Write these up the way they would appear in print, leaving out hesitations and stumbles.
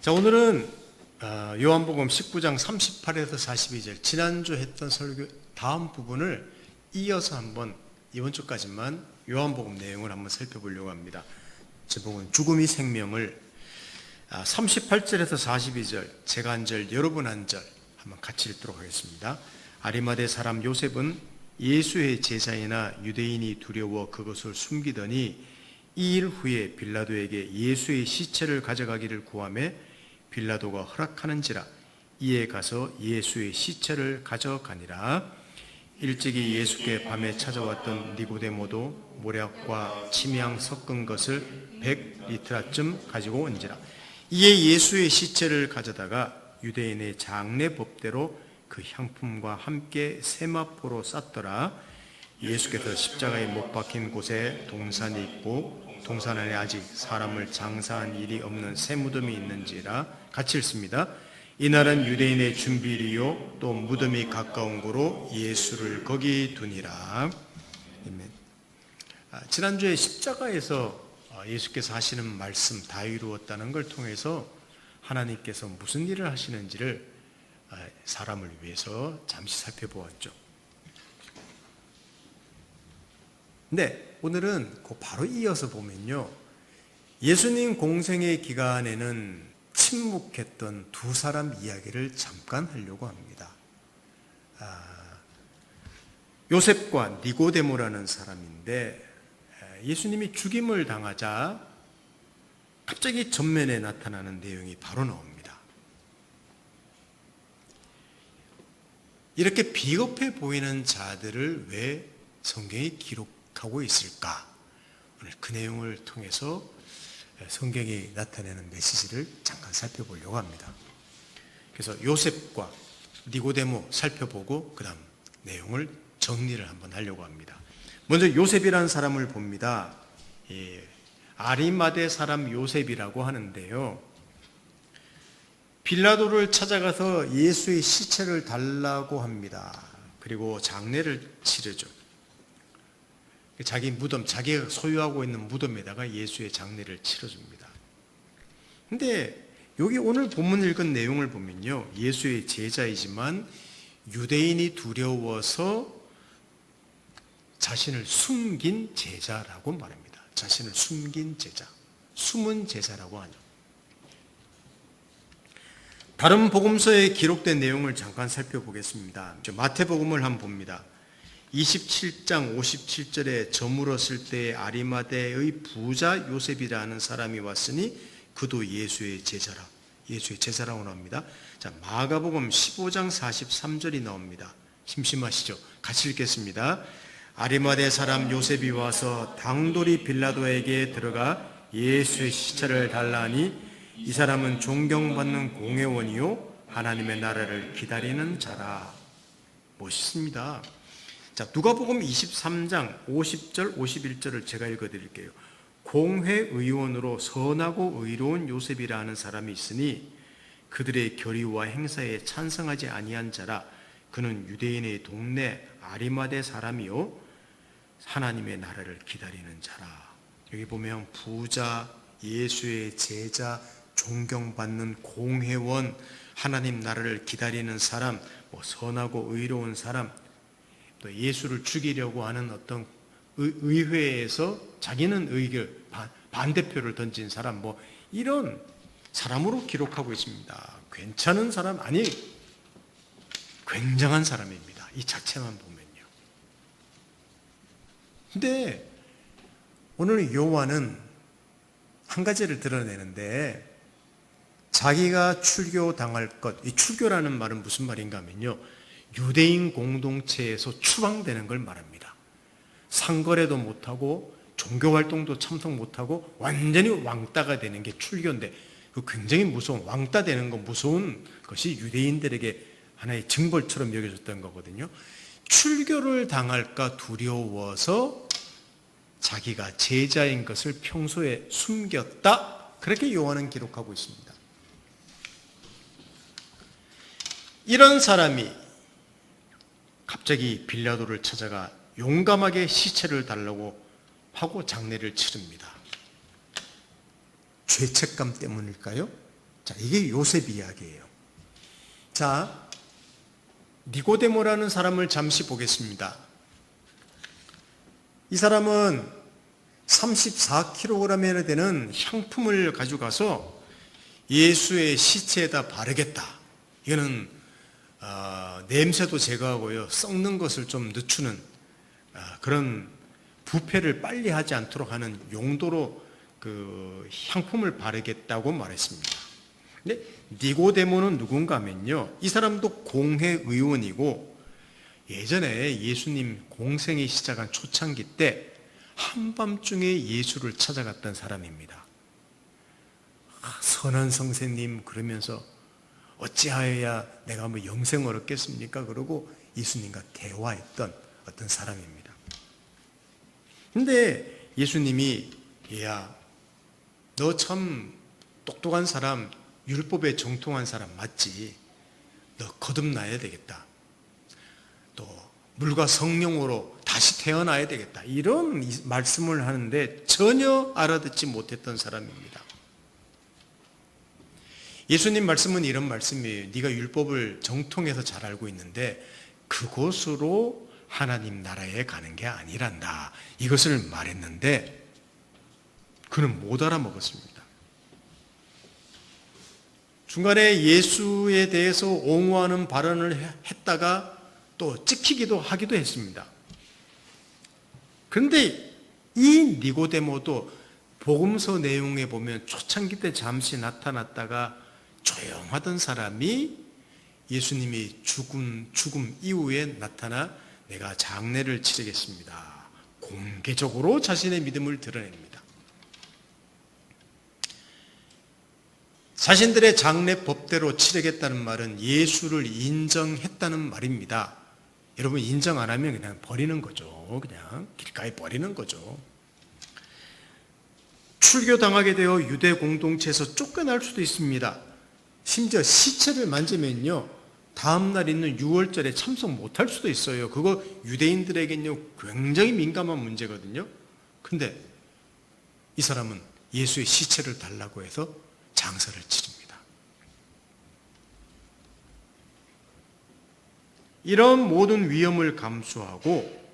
자, 오늘은 요한복음 19장 38에서 42절 지난주 했던 설교 다음 부분을 이어서 한번 이번 주까지만 요한복음 내용을 한번 살펴보려고 합니다. 제목은 죽음이 생명을 38절에서 42절 제가 한 절 여러분 한 절 한번 같이 읽도록 하겠습니다. 아리마대 사람 요셉은 예수의 제자이나 유대인이 두려워 그것을 숨기더니 2일 후에 빌라도에게 예수의 시체를 가져가기를 구하며 빌라도가 허락하는지라 이에 가서 예수의 시체를 가져가니라. 일찍이 예수께 밤에 찾아왔던 니고데모도 모략과 침향 섞은 것을 100리트라쯤 가지고 온지라. 이에 예수의 시체를 가져다가 유대인의 장례 법대로 그 향품과 함께 세마포로 쌌더라. 예수께서 십자가에 못 박힌 곳에 동산이 있고 동산 안에 아직 사람을 장사한 일이 없는 새 무덤이 있는지라. 같이 읽습니다. 이날은 유대인의 준비일이요 또 무덤이 가까운 고로 예수를 거기 두니라. 지난주에 십자가에서 예수께서 하시는 말씀 다 이루었다는 걸 통해서 하나님께서 무슨 일을 하시는지를 사람을 위해서 잠시 살펴보았죠. 근데 오늘은 그 바로 이어서 보면요, 예수님 공생의 기간에는 침묵했던 두 사람 이야기를 잠깐 하려고 합니다. 요셉과 니고데모라는 사람인데 예수님이 죽임을 당하자 갑자기 전면에 나타나는 내용이 바로 나옵니다. 이렇게 비겁해 보이는 자들을 왜 성경에 기록하고 있을까? 오늘 그 내용을 통해서 성경이 나타내는 메시지를 잠깐 살펴보려고 합니다. 그래서 요셉과 니고데모 살펴보고 그 다음 내용을 정리를 한번 하려고 합니다. 먼저 요셉이라는 사람을 봅니다. 아리마대 사람 요셉이라고 하는데요, 빌라도를 찾아가서 예수의 시체를 달라고 합니다. 그리고 장례를 치르죠. 자기 무덤, 자기가 소유하고 있는 무덤에다가 예수의 장례를 치러줍니다. 근데 여기 오늘 본문 읽은 내용을 보면요, 예수의 제자이지만 유대인이 두려워서 자신을 숨긴 제자라고 말합니다. 자신을 숨긴 제자, 숨은 제자라고 하죠. 다른 복음서에 기록된 내용을 잠깐 살펴보겠습니다. 마태복음을 한번 봅니다. 27장 57절에 저물었을 때에 아리마대의 부자 요셉이라는 사람이 왔으니 그도 예수의 제자라. 예수의 제자라고 나옵니다. 자, 마가복음 15장 43절이 나옵니다. 심심하시죠? 같이 읽겠습니다. 아리마대 사람 요셉이 와서 당돌이 빌라도에게 들어가 예수의 시체를 달라니 이 사람은 존경받는 공회원이요 하나님의 나라를 기다리는 자라. 멋있습니다. 자, 누가복음 23장 50절 51절을 제가 읽어드릴게요. 공회의원으로 선하고 의로운 요셉이라는 사람이 있으니 그들의 결의와 행사에 찬성하지 아니한 자라. 그는 유대인의 동네 아리마대 사람이요 하나님의 나라를 기다리는 자라. 여기 보면 부자, 예수의 제자, 존경받는 공회원, 하나님 나라를 기다리는 사람, 선하고 의로운 사람, 또 예수를 죽이려고 하는 어떤 의회에서 자기는 의결 반대표를 던진 사람, 이런 사람으로 기록하고 있습니다. 괜찮은 사람 아니, 굉장한 사람입니다. 이 자체만 보면요. 근데 오늘 요한은 한 가지를 드러내는데, 자기가 출교당할 것, 이 출교라는 말은 무슨 말인가 하면요, 유대인 공동체에서 추방되는 걸 말합니다. 상거래도 못하고 종교활동도 참석 못하고 완전히 왕따가 되는 게 출교인데, 그 굉장히 무서운, 왕따 되는 거 무서운 것이 유대인들에게 하나의 징벌처럼 여겨졌던 거거든요. 출교를 당할까 두려워서 자기가 제자인 것을 평소에 숨겼다, 그렇게 요한은 기록하고 있습니다. 이런 사람이 갑자기 빌라도를 찾아가 용감하게 시체를 달라고 하고 장례를 치릅니다. 죄책감 때문일까요? 자, 이게 요셉 이야기예요. 자, 니고데모라는 사람을 잠시 보겠습니다. 이 사람은 34kg이나 되는 향품을 가져가서 예수의 시체에다 바르겠다. 이거는 냄새도 제거하고요, 썩는 것을 좀 늦추는 그런 부패를 빨리 하지 않도록 하는 용도로 그 향품을 바르겠다고 말했습니다. 근데 니고데모는 누군가 하면요, 이 사람도 공회의원이고 예전에 예수님 공생이 시작한 초창기 때 한밤중에 예수를 찾아갔던 사람입니다. 선한 선생님 그러면서 어찌하여야 내가 뭐 영생을 얻겠습니까? 그러고 예수님과 대화했던 어떤 사람입니다. 근데 예수님이, 얘야, 너 참 똑똑한 사람, 율법에 정통한 사람 맞지? 너 거듭나야 되겠다. 또 물과 성령으로 다시 태어나야 되겠다. 이런 말씀을 하는데 전혀 알아듣지 못했던 사람입니다. 예수님 말씀은 이런 말씀이에요. 네가 율법을 정통해서 잘 알고 있는데 그곳으로 하나님 나라에 가는 게 아니란다. 이것을 말했는데 그는 못 알아먹었습니다. 중간에 예수에 대해서 옹호하는 발언을 했다가 또 찍히기도 하기도 했습니다. 그런데 이 니고데모도 복음서 내용에 보면 초창기 때 잠시 나타났다가 조용하던 사람이 예수님이 죽음 이후에 나타나 내가 장례를 치르겠습니다. 공개적으로 자신의 믿음을 드러냅니다. 자신들의 장례 법대로 치르겠다는 말은 예수를 인정했다는 말입니다. 여러분, 인정 안 하면 그냥 버리는 거죠. 그냥 길가에 버리는 거죠. 출교당하게 되어 유대 공동체에서 쫓겨날 수도 있습니다. 심지어 시체를 만지면요, 다음날 있는 유월절에 참석 못할 수도 있어요. 그거 유대인들에게는요 굉장히 민감한 문제거든요. 근데 이 사람은 예수의 시체를 달라고 해서 장사를 치릅니다. 이런 모든 위험을 감수하고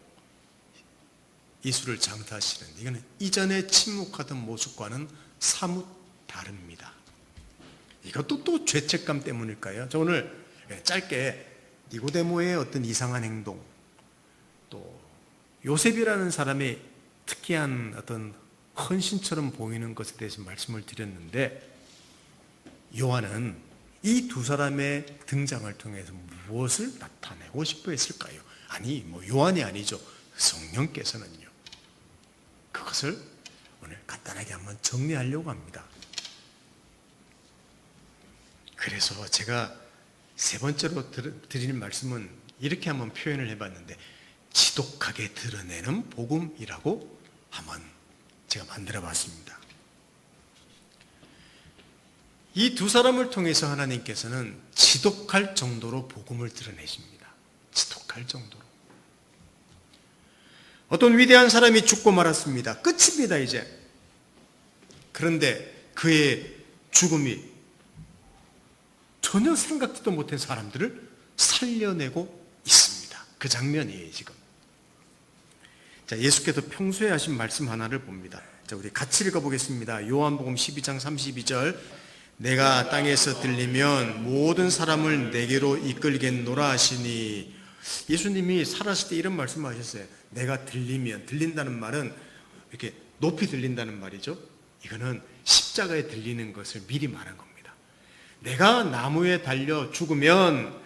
예수를 장사하시는데 이거는 이전에 침묵하던 모습과는 사뭇 다릅니다. 이것도 또 죄책감 때문일까요? 저 오늘 짧게 니고데모의 어떤 이상한 행동, 또 요셉이라는 사람의 특이한 어떤 헌신처럼 보이는 것에 대해서 말씀을 드렸는데, 요한은 이 두 사람의 등장을 통해서 무엇을 나타내고 싶어 했을까요? 아니, 요한이 아니죠. 성령께서는요. 그것을 오늘 간단하게 한번 정리하려고 합니다. 그래서 제가 세 번째로 드리는 말씀은 이렇게 한번 표현을 해봤는데, 지독하게 드러내는 복음이라고 한번 제가 만들어 봤습니다. 이 두 사람을 통해서 하나님께서는 지독할 정도로 복음을 드러내십니다. 지독할 정도로. 어떤 위대한 사람이 죽고 말았습니다. 끝입니다, 이제. 그런데 그의 죽음이 전혀 생각지도 못한 사람들을 살려내고 있습니다. 그 장면이에요, 지금. 자, 예수께서 평소에 하신 말씀 하나를 봅니다. 자, 우리 같이 읽어보겠습니다. 요한복음 12장 32절. 내가 땅에서 들리면 모든 사람을 내게로 이끌겠노라 하시니. 예수님이 살았을 때 이런 말씀을 하셨어요. 내가 들리면, 들린다는 말은 이렇게 높이 들린다는 말이죠. 이거는 십자가에 들리는 것을 미리 말한 겁니다. 내가 나무에 달려 죽으면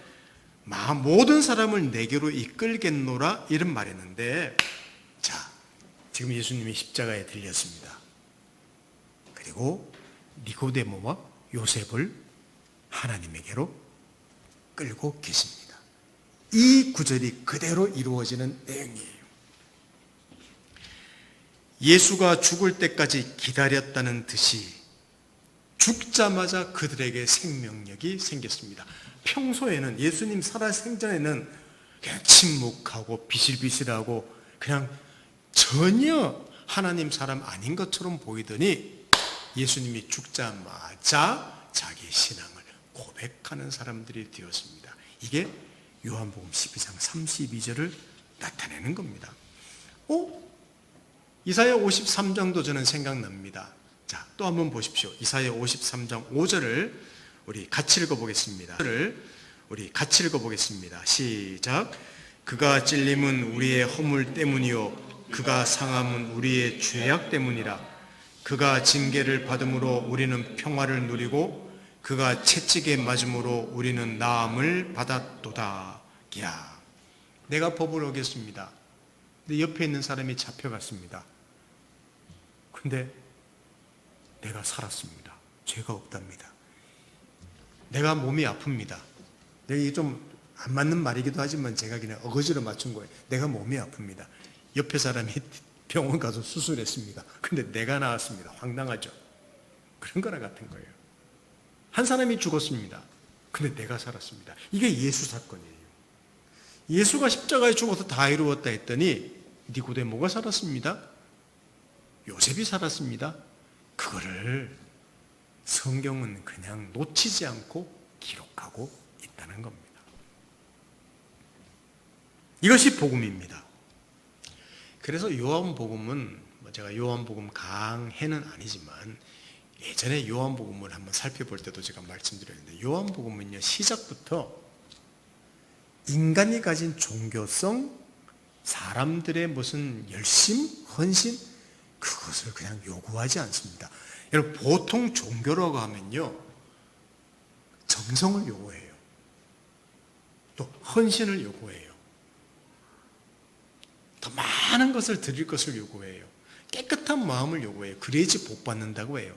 모든 사람을 내게로 이끌겠노라, 이런 말했는데, 자, 지금 예수님이 십자가에 들렸습니다. 그리고 니고데모와 요셉을 하나님에게로 끌고 계십니다. 이 구절이 그대로 이루어지는 내용이에요. 예수가 죽을 때까지 기다렸다는 듯이 죽자마자 그들에게 생명력이 생겼습니다. 평소에는, 예수님 살아생전에는 그냥 침묵하고 비실비실하고 그냥 전혀 하나님 사람 아닌 것처럼 보이더니 예수님이 죽자마자 자기 신앙을 고백하는 사람들이 되었습니다. 이게 요한복음 12장 32절을 나타내는 겁니다. 이사야 53장도 저는 생각납니다. 자, 또 한번 보십시오. 이사야 53장 5절을 우리 같이 읽어보겠습니다. 시작. 그가 찔림은 우리의 허물 때문이요 그가 상함은 우리의 죄악 때문이라. 그가 징계를 받음으로 우리는 평화를 누리고 그가 채찍에 맞음으로 우리는 나음을 받았도다. 야, 내가 법을 어겼습니다. 근데 옆에 있는 사람이 잡혀갔습니다. 근데 내가 살았습니다. 죄가 없답니다. 내가 몸이 아픕니다. 이게 좀 안 맞는 말이기도 하지만 제가 그냥 어거지로 맞춘 거예요. 내가 몸이 아픕니다. 옆에 사람이 병원 가서 수술했습니다. 근데 내가 나았습니다. 황당하죠? 그런 거나 같은 거예요. 한 사람이 죽었습니다. 근데 내가 살았습니다. 이게 예수 사건이에요. 예수가 십자가에 죽어서 다 이루었다 했더니 니고데모가 살았습니다. 요셉이 살았습니다. 그거를 성경은 그냥 놓치지 않고 기록하고 있다는 겁니다. 이것이 복음입니다. 그래서 요한복음은 제가 요한복음 강해는 아니지만 예전에 요한복음을 한번 살펴볼 때도 제가 말씀드렸는데 요한복음은요 시작부터 인간이 가진 종교성, 사람들의 무슨 열심, 헌신 그것을 그냥 요구하지 않습니다. 여러분 보통 종교라고 하면요 정성을 요구해요. 또 헌신을 요구해요. 더 많은 것을 드릴 것을 요구해요. 깨끗한 마음을 요구해요. 그래야지 복 받는다고 해요.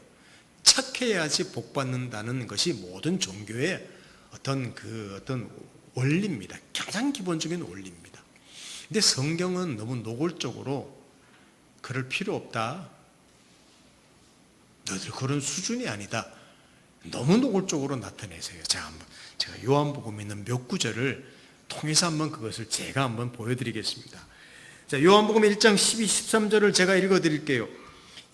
착해야지 복 받는다는 것이 모든 종교의 어떤 원리입니다. 가장 기본적인 원리입니다. 근데 성경은 너무 노골적으로 그럴 필요 없다. 너희들 그런 수준이 아니다. 너무 노골적으로 나타내세요. 제가 요한복음에 있는 몇 구절을 통해서 한번 그것을 제가 한번 보여드리겠습니다. 자, 요한복음 1장 12, 13절을 제가 읽어드릴게요.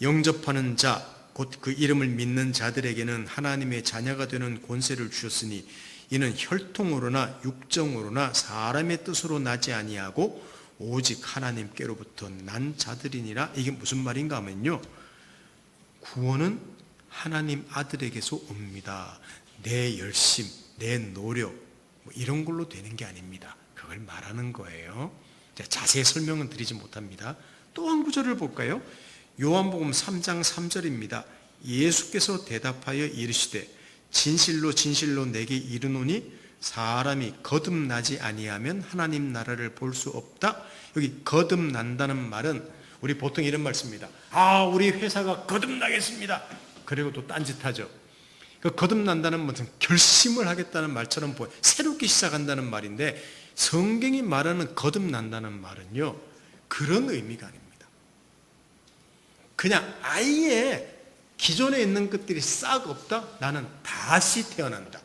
영접하는 자, 곧 그 이름을 믿는 자들에게는 하나님의 자녀가 되는 권세를 주셨으니 이는 혈통으로나 육정으로나 사람의 뜻으로 나지 아니하고 오직 하나님께로부터 난 자들이니라. 이게 무슨 말인가 하면요. 구원은 하나님 아들에게서 옵니다. 내 열심, 내 노력 이런 걸로 되는 게 아닙니다. 그걸 말하는 거예요. 자세히 설명은 드리지 못합니다. 또 한 구절을 볼까요? 요한복음 3장 3절입니다. 예수께서 대답하여 이르시되 진실로 진실로 내게 이르노니 사람이 거듭나지 아니하면 하나님 나라를 볼 수 없다. 여기 거듭난다는 말은 우리 보통 이런 말씀입니다. 우리 회사가 거듭나겠습니다. 그리고 또 딴짓하죠. 그 거듭난다는 무슨 결심을 하겠다는 말처럼 보여. 새롭게 시작한다는 말인데 성경이 말하는 거듭난다는 말은요 그런 의미가 아닙니다. 그냥 아예 기존에 있는 것들이 싹 없다. 나는 다시 태어난다.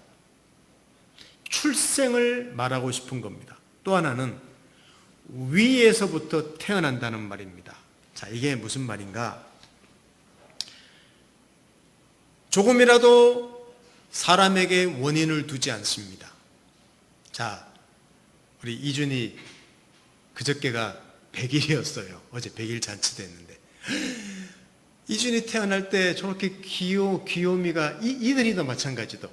출생을 말하고 싶은 겁니다. 또 하나는 위에서부터 태어난다는 말입니다. 자, 이게 무슨 말인가? 조금이라도 사람에게 원인을 두지 않습니다. 자, 우리 이준이 그저께가 100일이었어요. 어제 100일 잔치됐는데 이준이 태어날 때 저렇게 귀요미가 이든이도 마찬가지도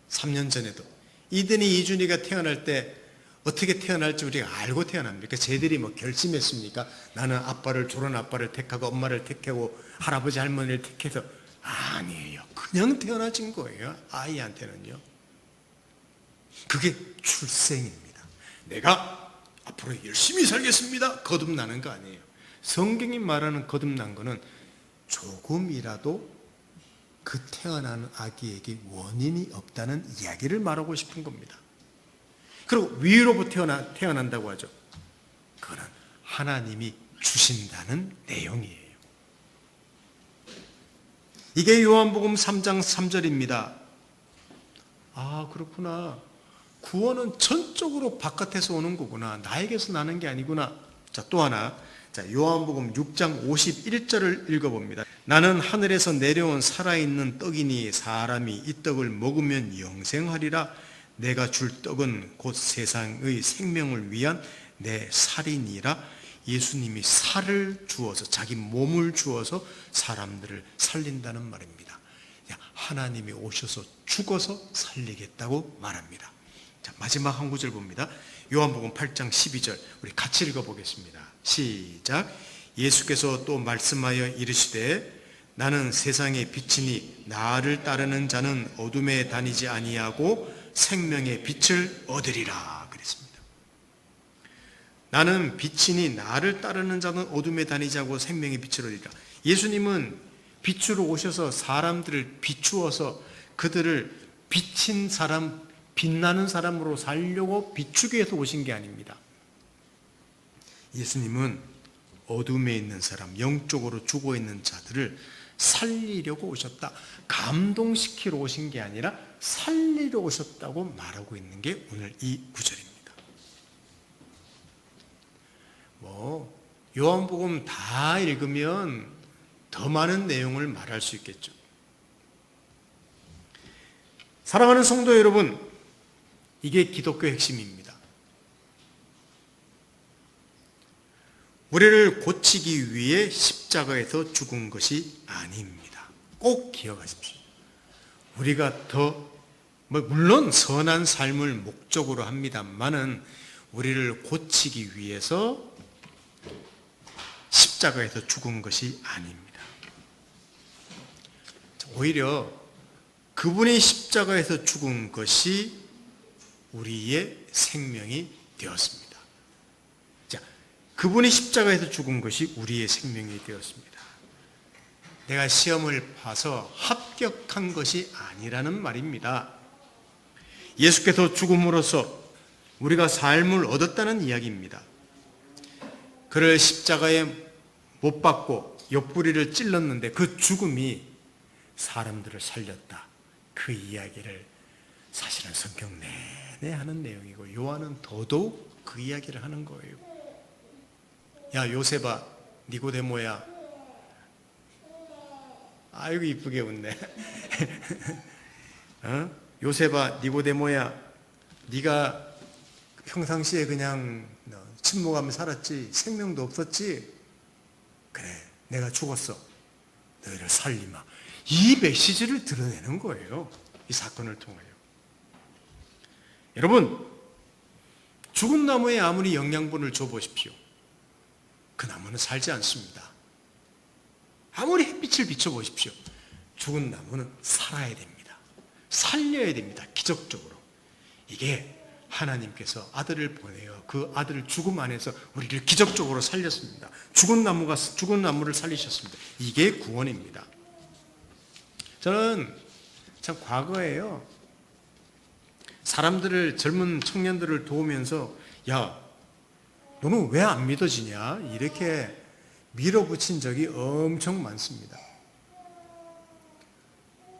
3년 전에도 이준이가 태어날 때 어떻게 태어날지 우리가 알고 태어납니까? 쟤들이 뭐 결심했습니까? 나는 저런 아빠를 택하고 엄마를 택하고 할아버지 할머니를 택해서 아니에요. 그냥 태어나진 거예요. 아이한테는요. 그게 출생입니다. 내가 앞으로 열심히 살겠습니다. 거듭나는 거 아니에요. 성경이 말하는 거듭난 거는 조금이라도 그 태어나는 아기에게 원인이 없다는 이야기를 말하고 싶은 겁니다. 그리고 위로부터 태어난다고 하죠. 그거는 하나님이 주신다는 내용이에요. 이게 요한복음 3장 3절입니다. 그렇구나. 구원은 전적으로 바깥에서 오는 거구나. 나에게서 나는 게 아니구나. 자, 또 하나 자, 요한복음 6장 51절을 읽어봅니다. 나는 하늘에서 내려온 살아있는 떡이니 사람이 이 떡을 먹으면 영생하리라. 내가 줄 떡은 곧 세상의 생명을 위한 내 살이니라. 예수님이 살을 주어서, 자기 몸을 주어서 사람들을 살린다는 말입니다. 하나님이 오셔서 죽어서 살리겠다고 말합니다. 자, 마지막 한 구절 봅니다. 요한복음 8장 12절 우리 같이 읽어보겠습니다. 시작. 예수께서 또 말씀하여 이르시되 나는 세상의 빛이니 나를 따르는 자는 어둠에 다니지 아니하고 생명의 빛을 얻으리라 그랬습니다. 나는 빛이니 나를 따르는 자는 어둠에 다니지 않고 생명의 빛을 얻으리라. 예수님은 빛으로 오셔서 사람들을 비추어서 그들을 비친 사람, 빛나는 사람으로 살려고 비추기 위해서 오신 게 아닙니다. 예수님은 어둠에 있는 사람, 영적으로 죽어있는 자들을 살리려고 오셨다. 감동시키러 오신 게 아니라 살리러 오셨다고 말하고 있는 게 오늘 이 구절입니다. 요한복음 다 읽으면 더 많은 내용을 말할 수 있겠죠. 사랑하는 성도 여러분, 이게 기독교의 핵심입니다. 우리를 고치기 위해 십자가에서 죽은 것이 아닙니다. 꼭 기억하십시오. 우리가 물론 선한 삶을 목적으로 합니다만은 우리를 고치기 위해서 십자가에서 죽은 것이 아닙니다. 오히려 그분이 십자가에서 죽은 것이 우리의 생명이 되었습니다. 그분이 십자가에서 죽은 것이 우리의 생명이 되었습니다. 내가 시험을 봐서 합격한 것이 아니라는 말입니다. 예수께서 죽음으로써 우리가 삶을 얻었다는 이야기입니다. 그를 십자가에 못 박고 옆구리를 찔렀는데 그 죽음이 사람들을 살렸다. 그 이야기를 사실은 성경 내내 하는 내용이고 요한은 더더욱 그 이야기를 하는 거예요. 야 요셉아 니고데모야, 아이고 이쁘게 웃네. 요셉아 니고데모야, 네가 평상시에 그냥 침묵하며 살았지 생명도 없었지? 그래 내가 죽었어 너희를 살리마. 이 메시지를 드러내는 거예요. 이 사건을 통하여. 여러분, 죽은 나무에 아무리 영양분을 줘보십시오. 그 나무는 살지 않습니다. 아무리 햇빛을 비춰보십시오. 죽은 나무는 살아야 됩니다. 살려야 됩니다. 기적적으로. 이게 하나님께서 아들을 보내어 그 아들을 죽음 안에서 우리를 기적적으로 살렸습니다. 죽은 나무를 살리셨습니다. 이게 구원입니다. 저는 참 과거에요, 사람들을, 젊은 청년들을 도우면서 야 너는 왜 안 믿어지냐 이렇게 밀어붙인 적이 엄청 많습니다.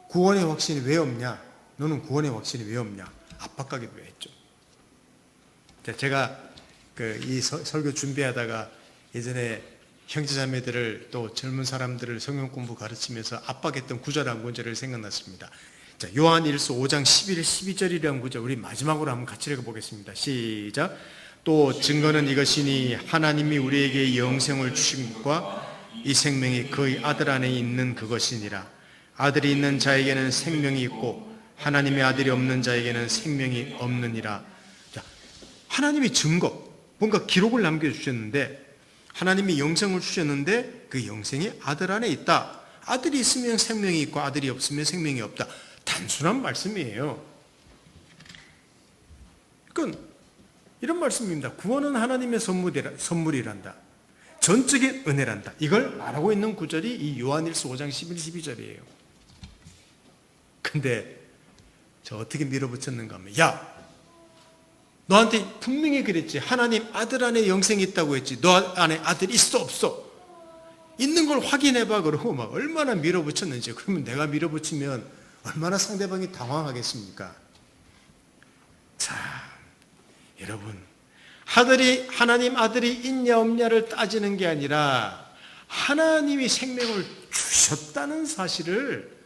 구원의 확신이 왜 없냐? 너는 구원의 확신이 왜 없냐? 압박하기도 했죠. 제가 이 설교 준비하다가 예전에 형제자매들을 또 젊은 사람들을 성경 공부 가르치면서 압박했던 구절 한 구절을 생각났습니다. 자, 요한일서 5장 11, 12절이라는 구절 우리 마지막으로 한번 같이 읽어보겠습니다. 시작. 또 증거는 이것이니 하나님이 우리에게 영생을 주신 것과 이 생명이 그의 아들 안에 있는 그것이니라. 아들이 있는 자에게는 생명이 있고 하나님의 아들이 없는 자에게는 생명이 없느니라. 자, 하나님이 증거, 뭔가 기록을 남겨주셨는데 하나님이 영생을 주셨는데 그 영생이 아들 안에 있다. 아들이 있으면 생명이 있고 아들이 없으면 생명이 없다. 단순한 말씀이에요. 그건 이런 말씀입니다. 구원은 하나님의 선물이란다. 전적인 은혜란다. 이걸 말하고 있는 구절이 이 요한일서 5장 11, 12절이에요. 근데 저 어떻게 밀어붙였는가 하면 야 너한테 분명히 그랬지. 하나님 아들 안에 영생이 있다고 했지. 너 안에 아들 있어 없어? 있는 걸 확인해봐. 그러고 막 얼마나 밀어붙였는지. 그러면 내가 밀어붙이면 얼마나 상대방이 당황하겠습니까? 자, 여러분, 하나님 아들이 있냐 없냐를 따지는 게 아니라 하나님이 생명을 주셨다는 사실을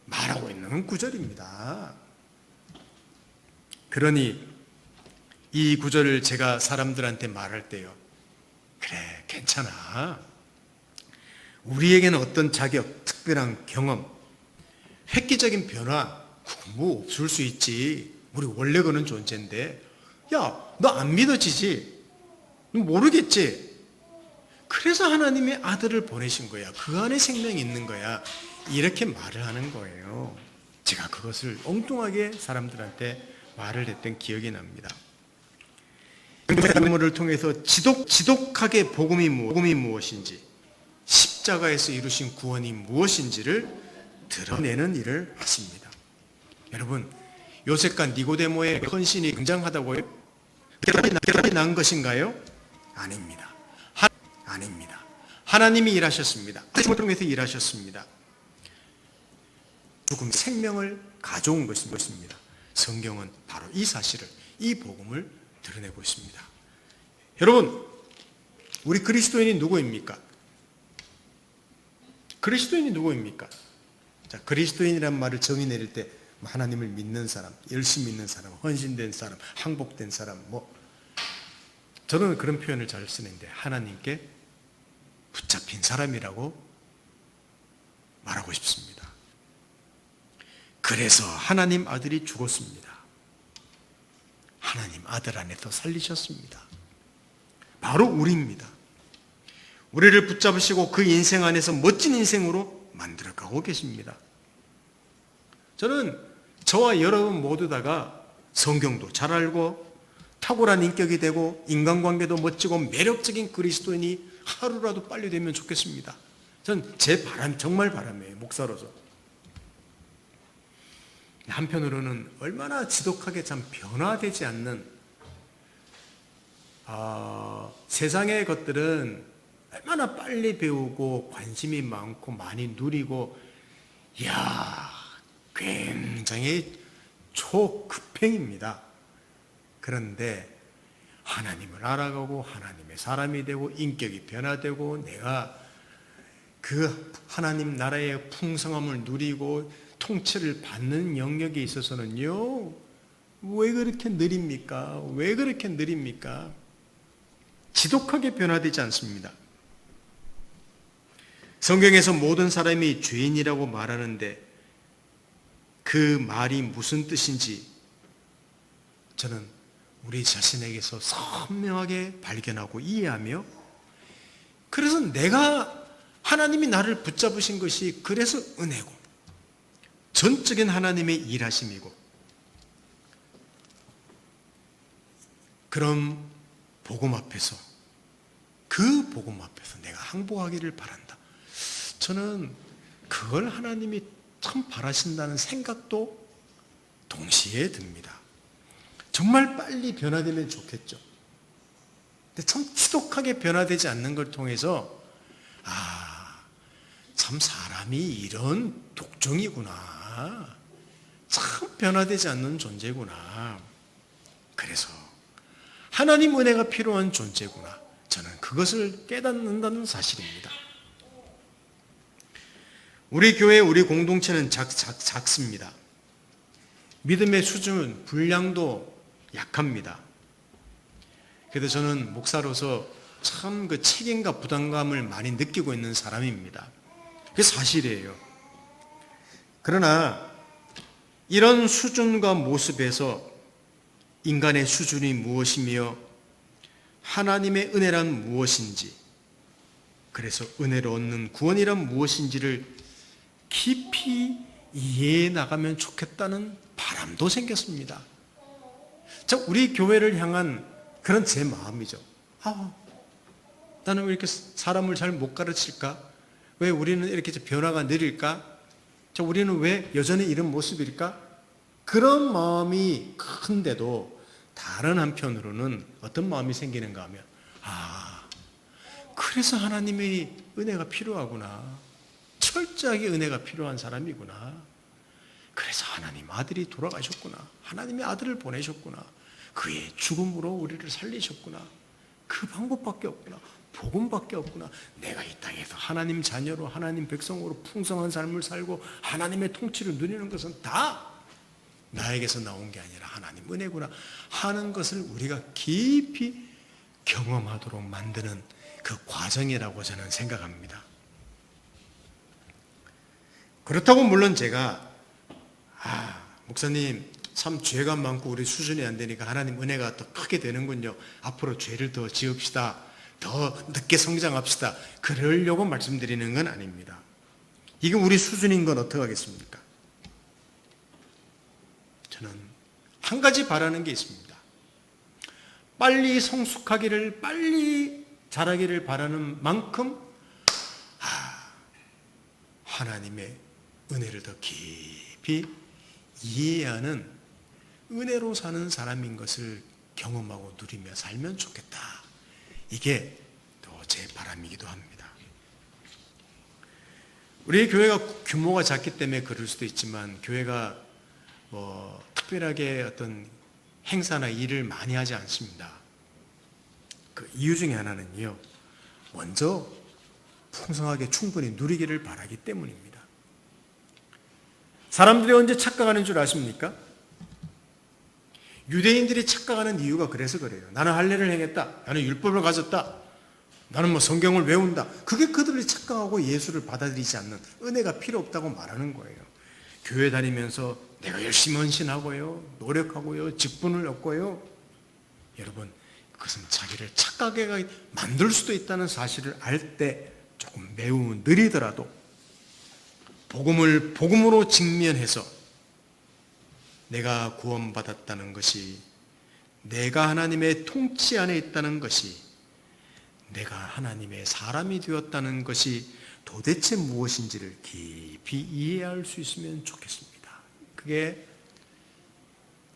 말하고 있는 구절입니다. 그러니 이 구절을 제가 사람들한테 말할 때요, 그래, 괜찮아. 우리에게는 어떤 자격, 특별한 경험, 획기적인 변화, 뭐 없을 수 있지. 우리 원래 그런 존재인데, 야, 너 안 믿어지지? 너 모르겠지? 그래서 하나님의 아들을 보내신 거야. 그 안에 생명이 있는 거야. 이렇게 말을 하는 거예요. 제가 그것을 엉뚱하게 사람들한테 말을 했던 기억이 납니다. 복음을 통해서 지독하게 복음이 무엇인지, 십자가에서 이루신 구원이 무엇인지를 드러내는 일을 하십니다. 여러분, 요셉과 니고데모의 헌신이 굉장하다고요? 대답이 난 것인가요? 아닙니다. 아닙니다. 하나님이 일하셨습니다. 하나님을 통해서 일하셨습니다. 죽음, 생명을 가져온 것입니다. 성경은 바로 이 사실을, 이 복음을 드러내고 있습니다. 여러분, 우리 그리스도인이 누구입니까? 그리스도인이 누구입니까? 자, 그리스도인이라는 말을 정의 내릴 때 하나님을 믿는 사람, 열심히 믿는 사람, 헌신된 사람, 항복된 사람, 저는 그런 표현을 잘 쓰는데 하나님께 붙잡힌 사람이라고 말하고 싶습니다. 그래서 하나님 아들이 죽었습니다. 하나님 아들 안에서 살리셨습니다. 바로 우리입니다. 우리를 붙잡으시고 그 인생 안에서 멋진 인생으로 만들어가고 계십니다. 저는 저와 여러분 모두 다가 성경도 잘 알고 탁월한 인격이 되고 인간관계도 멋지고 매력적인 그리스도인이 하루라도 빨리 되면 좋겠습니다. 전 제 바람, 정말 바람이에요. 목사로서. 한편으로는 얼마나 지독하게 참 변화되지 않는 세상의 것들은 얼마나 빨리 배우고 관심이 많고 많이 누리고, 이야, 굉장히 초급행입니다. 그런데 하나님을 알아가고 하나님의 사람이 되고 인격이 변화되고 내가 그 하나님 나라의 풍성함을 누리고 통치를 받는 영역에 있어서는요, 왜 그렇게 느립니까? 왜 그렇게 느립니까? 지독하게 변화되지 않습니다. 성경에서 모든 사람이 죄인이라고 말하는데 그 말이 무슨 뜻인지 저는 우리 자신에게서 선명하게 발견하고 이해하며, 그래서 내가 하나님이 나를 붙잡으신 것이 그래서 은혜고 전적인 하나님의 일하심이고, 그런 복음 앞에서, 그 복음 앞에서 내가 항복하기를 바란다. 저는 그걸 하나님이 참 바라신다는 생각도 동시에 듭니다. 정말 빨리 변화되면 좋겠죠. 근데 참 지독하게 변화되지 않는 걸 통해서 참 사람이 이런 독종이구나. 참 변화되지 않는 존재구나. 그래서 하나님 은혜가 필요한 존재구나. 저는 그것을 깨닫는다는 사실입니다. 우리 교회, 우리 공동체는 작습니다. 믿음의 수준, 분량도 약합니다. 그래서 저는 목사로서 참 그 책임과 부담감을 많이 느끼고 있는 사람입니다. 그게 사실이에요. 그러나 이런 수준과 모습에서 인간의 수준이 무엇이며 하나님의 은혜란 무엇인지, 그래서 은혜로 얻는 구원이란 무엇인지를 깊이 이해해 나가면 좋겠다는 바람도 생겼습니다. 우리 교회를 향한 그런 제 마음이죠. 나는 왜 이렇게 사람을 잘 못 가르칠까? 왜 우리는 이렇게 변화가 느릴까? 우리는 왜 여전히 이런 모습일까? 그런 마음이 큰데도 다른 한편으로는 어떤 마음이 생기는가 하면, 그래서 하나님의 은혜가 필요하구나. 철저하게 은혜가 필요한 사람이구나. 그래서 하나님 아들이 돌아가셨구나. 하나님의 아들을 보내셨구나. 그의 죽음으로 우리를 살리셨구나. 그 방법밖에 없구나. 복음밖에 없구나. 내가 이 땅에서 하나님 자녀로 하나님 백성으로 풍성한 삶을 살고 하나님의 통치를 누리는 것은 다 나에게서 나온 게 아니라 하나님 은혜구나 하는 것을 우리가 깊이 경험하도록 만드는 그 과정이라고 저는 생각합니다. 그렇다고 물론 제가 목사님 참 죄가 많고 우리 수준이 안 되니까 하나님 은혜가 더 크게 되는군요. 앞으로 죄를 더 지읍시다. 더 늦게 성장합시다. 그러려고 말씀드리는 건 아닙니다. 이게 우리 수준인 건 어떻게 하겠습니까? 저는 한 가지 바라는 게 있습니다. 빨리 성숙하기를, 빨리 자라기를 바라는 만큼 하나님의 은혜를 더 깊이 이해하는 은혜로 사는 사람인 것을 경험하고 누리며 살면 좋겠다. 이게 또 제 바람이기도 합니다. 우리 교회가 규모가 작기 때문에 그럴 수도 있지만 교회가 특별하게 어떤 행사나 일을 많이 하지 않습니다. 그 이유 중에 하나는요. 먼저 풍성하게 충분히 누리기를 바라기 때문입니다. 사람들이 언제 착각하는 줄 아십니까? 유대인들이 착각하는 이유가 그래서 그래요. 나는 할례를 행했다. 나는 율법을 가졌다. 나는 성경을 외운다. 그게 그들이 착각하고 예수를 받아들이지 않는 은혜가 필요 없다고 말하는 거예요. 교회 다니면서 내가 열심히 헌신하고요. 노력하고요. 직분을 얻고요. 여러분 그것은 자기를 착각하게 만들 수도 있다는 사실을 알 때 조금 매우 느리더라도 복음을 복음으로 직면해서 내가 구원받았다는 것이, 내가 하나님의 통치 안에 있다는 것이, 내가 하나님의 사람이 되었다는 것이 도대체 무엇인지를 깊이 이해할 수 있으면 좋겠습니다. 그게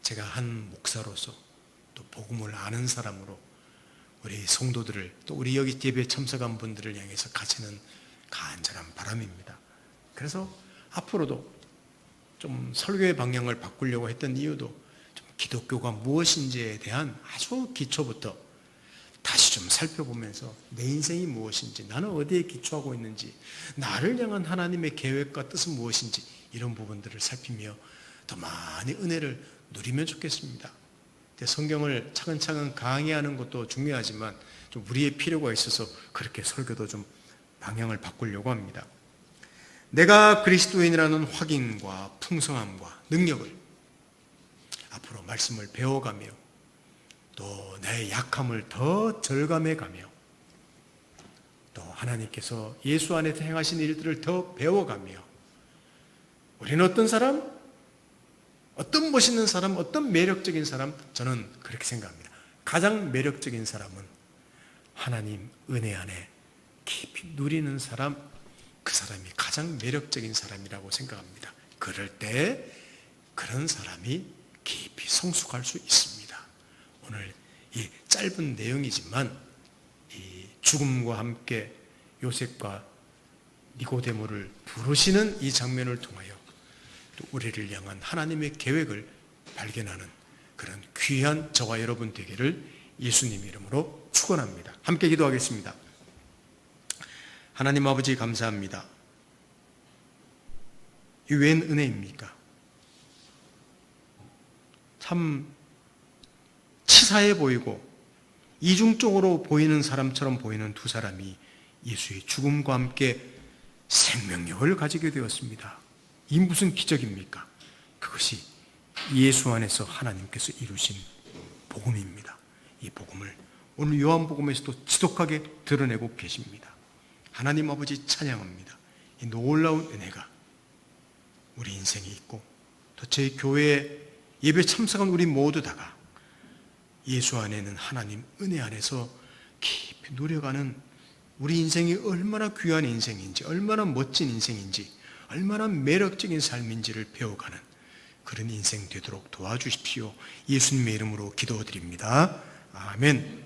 제가 한 목사로서 또 복음을 아는 사람으로 우리 성도들을 또 우리 여기 예배에 참석한 분들을 향해서 가지는 간절한 바람입니다. 그래서 앞으로도 좀 설교의 방향을 바꾸려고 했던 이유도 좀 기독교가 무엇인지에 대한 아주 기초부터 다시 좀 살펴보면서 내 인생이 무엇인지, 나는 어디에 기초하고 있는지, 나를 향한 하나님의 계획과 뜻은 무엇인지 이런 부분들을 살피며 더 많이 은혜를 누리면 좋겠습니다. 성경을 차근차근 강의하는 것도 중요하지만 좀 우리의 필요가 있어서 그렇게 설교도 좀 방향을 바꾸려고 합니다. 내가 그리스도인이라는 확인과 풍성함과 능력을 앞으로 말씀을 배워가며 또 내 약함을 더 절감해가며 또 하나님께서 예수 안에서 행하신 일들을 더 배워가며 우리는 어떤 사람? 어떤 멋있는 사람? 어떤 매력적인 사람? 저는 그렇게 생각합니다. 가장 매력적인 사람은 하나님 은혜 안에 깊이 누리는 사람, 그 사람이 가장 매력적인 사람이라고 생각합니다. 그럴 때 그런 사람이 깊이 성숙할 수 있습니다. 오늘 이 짧은 내용이지만 이 죽음과 함께 요셉과 니고데모를 부르시는 이 장면을 통하여 또 우리를 향한 하나님의 계획을 발견하는 그런 귀한 저와 여러분 되기를 예수님 이름으로 축원합니다. 함께 기도하겠습니다. 하나님 아버지 감사합니다. 이 웬 은혜입니까? 참 치사해 보이고 이중적으로 보이는 사람처럼 보이는 두 사람이 예수의 죽음과 함께 생명력을 가지게 되었습니다. 이 무슨 기적입니까? 그것이 예수 안에서 하나님께서 이루신 복음입니다. 이 복음을 오늘 요한복음에서도 지독하게 드러내고 계십니다. 하나님 아버지 찬양합니다. 이 놀라운 은혜가 우리 인생에 있고 또 저희 교회에 예배 참석한 우리 모두 다가 예수 안에는 하나님 은혜 안에서 깊이 누려가는 우리 인생이 얼마나 귀한 인생인지, 얼마나 멋진 인생인지, 얼마나 매력적인 삶인지를 배워가는 그런 인생 되도록 도와주십시오. 예수님의 이름으로 기도드립니다. 아멘.